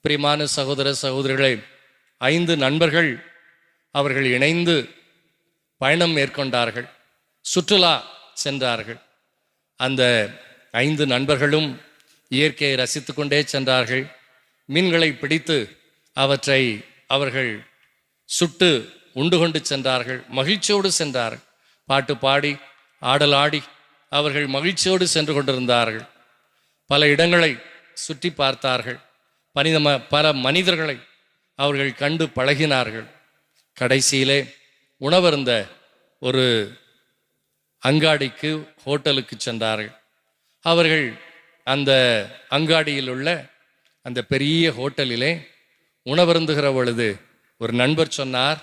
பிரியமான சகோதர சகோதரிகளே, 5 நண்பர்கள் அவர்கள் இணைந்து பயணம் மேற்கொண்டார்கள், சுற்றுலா சென்றார்கள். அந்த 5 நண்பர்களும் இயற்கையை ரசித்து கொண்டே சென்றார்கள். மீன்களை பிடித்து அவற்றை அவர்கள் சுட்டு உண்டு கொண்டு சென்றார்கள். மகிழ்ச்சியோடு சென்றார்கள். பாட்டு பாடி ஆடலாடி அவர்கள் மகிழ்ச்சியோடு சென்று கொண்டிருந்தார்கள். பல இடங்களை சுற்றி பார்த்தார்கள். பல மனிதர்களை அவர்கள் கண்டு பழகினார்கள். கடைசியிலே உணவருந்த ஒரு அங்காடிக்கு, ஹோட்டலுக்கு சென்றார்கள். அவர்கள் அந்த அங்காடியில் உள்ள அந்த பெரிய ஹோட்டலிலே உணவருந்துகிற பொழுது ஒரு நண்பர் சொன்னார்,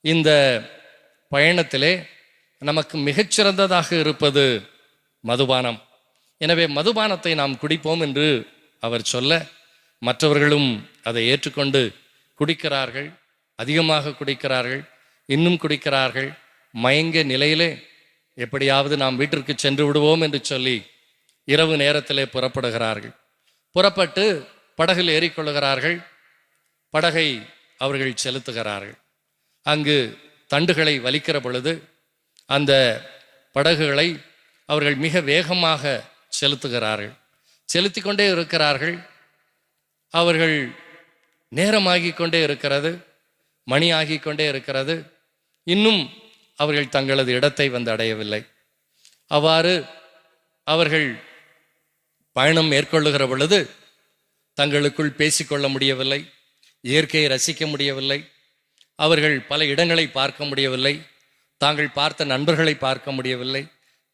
இந்த பயணத்திலே நமக்கு மிகச்சிறந்ததாக இருப்பது மதுபானம். எனவே மதுபானத்தை நாம் குடிப்போம் என்று அவர் சொல்ல, மற்றவர்களும் அதை ஏற்றுக்கொண்டு குடிக்கிறார்கள். அதிகமாக குடிக்கிறார்கள், இன்னும் குடிக்கிறார்கள். மயங்க நிலையிலே எப்படியாவது நாம் வீட்டிற்கு சென்று விடுவோம் என்று சொல்லி இரவு நேரத்திலே புறப்படுகிறார்கள். புறப்பட்டு படகில் ஏறிக்கொள்ளுகிறார்கள். படகை அவர்கள் செலுத்துகிறார்கள். அங்கு தண்டுகளை வலிக்கிற பொழுது அந்த படகுகளை அவர்கள் மிக வேகமாக செலுத்துகிறார்கள். செலுத்தி கொண்டே இருக்கிறார்கள். அவர்கள் நேரமாகிக் கொண்டே இருக்கிறது, மணி ஆகிக் கொண்டே இருக்கிறது. இன்னும் அவர்கள் தங்களது இடத்தை வந்து அடையவில்லை. அவ்வாறு அவர்கள் பயணம் மேற்கொள்ளுகிற பொழுது தங்களுக்குள் பேசிக்கொள்ள முடியவில்லை, இயற்கையை ரசிக்க முடியவில்லை. அவர்கள் பல இடங்களை பார்க்க முடியவில்லை, தாங்கள் பார்த்த நண்பர்களை பார்க்க முடியவில்லை.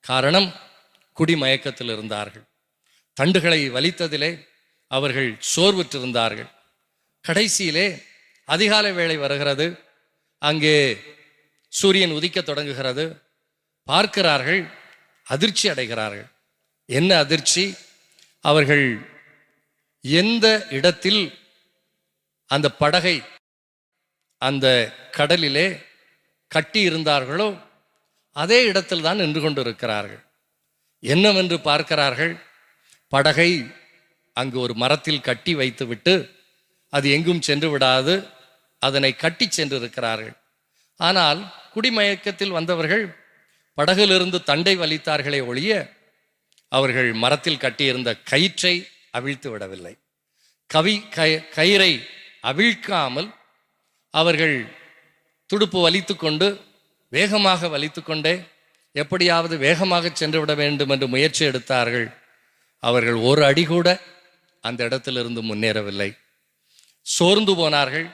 காரணம், குடிமயக்கத்தில் இருந்தார்கள். தண்டுகளை வலித்ததிலே அவர்கள் சோர்வுற்றிருந்தார்கள். கடைசியிலே அதிகாலை வேளை வருகிறது. அங்கே சூரியன் உதிக்க தொடங்குகிறது. பார்க்கிறார்கள், அதிர்ச்சி அடைகிறார்கள். என்ன அதிர்ச்சி? அவர்கள் எந்த இடத்தில் அந்த படகை அந்த கடலிலே கட்டி இருந்தார்களோ அதே இடத்தில் தான் நின்று கொண்டிருக்கிறார்கள். என்னவென்று பார்க்கிறார்கள், படகை அங்கு ஒரு மரத்தில் கட்டி வைத்துவிட்டு அது எங்கும் சென்று விடாது அதனை கட்டி சென்றிருக்கிறார்கள். ஆனால் குடிமயக்கத்தில் வந்தவர்கள் படகிலிருந்து தண்டை வலித்தார்களே ஒழிய அவர்கள் மரத்தில் கட்டியிருந்த கயிற்றை அவிழ்த்து விடவில்லை. கயிறை அவிழ்க்காமல் அவர்கள் துடுப்பு வலித்து கொண்டு வேகமாக வலித்து கொண்டே எப்படியாவது வேகமாக சென்று விட வேண்டும் என்று முயற்சி எடுத்தார்கள். அவர்கள் ஒரு அடி கூட அந்த இடத்திலிருந்து முன்னேறவில்லை. சோர்ந்து போனார்கள்,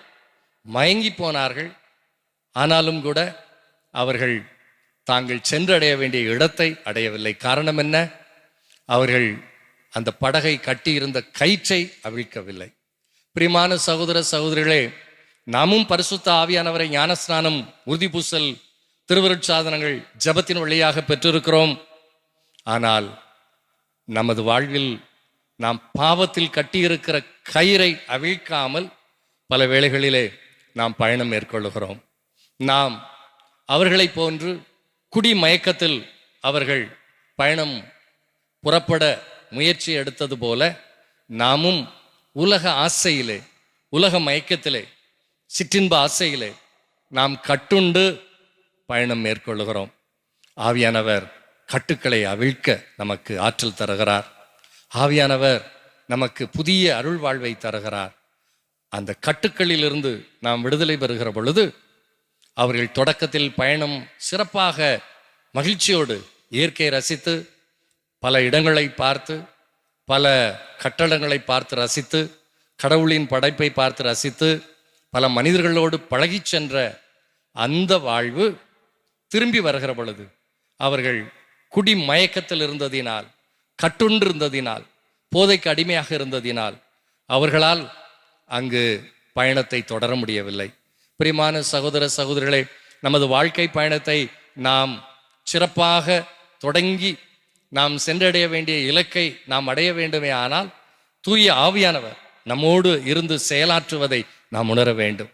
மயங்கி போனார்கள். ஆனாலும் கூட அவர்கள் தாங்கள் சென்றடைய வேண்டிய இடத்தை அடையவில்லை. காரணம் என்ன? அவர்கள் அந்த படகை கட்டியிருந்த கயிற்றை அவிழ்க்கவில்லை. பிரியமான சகோதர சகோதரிகளே, நாமும் பரிசுத்த ஆவியானவரை ஞானஸ்நானம், உறுதி பூசல், திருவருட்சாதனங்கள், ஜபத்தின் வழியாக பெற்றிருக்கிறோம். ஆனால் நமது வாழ்வில் நாம் பாவத்தில் கட்டியிருக்கிற கயிறை அவிழ்க்காமல் பல வேளைகளிலே நாம் பயணம் மேற்கொள்ளுகிறோம். நாம் அவர்களை போன்று குடிமயக்கத்தில் அவர்கள் பயணம் புறப்பட முயற்சி எடுத்தது போல நாமும் உலக ஆசையிலே, உலக மயக்கத்திலே, சிற்றின்ப ஆசையிலே நாம் கட்டுண்டு பயணம் மேற்கொள்ளுகிறோம். ஆவியானவர் கட்டுக்களை அவிழ்க்க நமக்கு ஆற்றல் தருகிறார். ஆவியானவர் நமக்கு புதிய அருள் வாழ்வை தருகிறார். அந்த கட்டுக்களிலிருந்து நாம் விடுதலை பெறுகிற பொழுது அவர்கள் தொடக்கத்தில் பயணம் சிறப்பாக மகிழ்ச்சியோடு இயற்கையை ரசித்து, பல இடங்களை பார்த்து, பல கட்டடங்களை பார்த்து ரசித்து, கடவுளின் படைப்பை பார்த்து ரசித்து, பல மனிதர்களோடு பழகி சென்ற அந்த வாழ்வு திரும்பி வருகிற பொழுது அவர்கள் குடிமயக்கத்தில் இருந்ததினால், கட்டுண்டிருந்ததினால், போதைக்கு அடிமையாக இருந்ததினால் அவர்களால் அங்கு பயணத்தை தொடர முடியவில்லை. பிரியமான சகோதர சகோதரிகளே, நமது வாழ்க்கை பயணத்தை நாம் சிறப்பாக தொடங்கி நாம் சென்றடைய வேண்டிய இலக்கை நாம் அடைய வேண்டுமே ஆனால் தூய ஆவியானவர் நம்மோடு இருந்து செயலாற்றுவதை நாம் உணர வேண்டும்.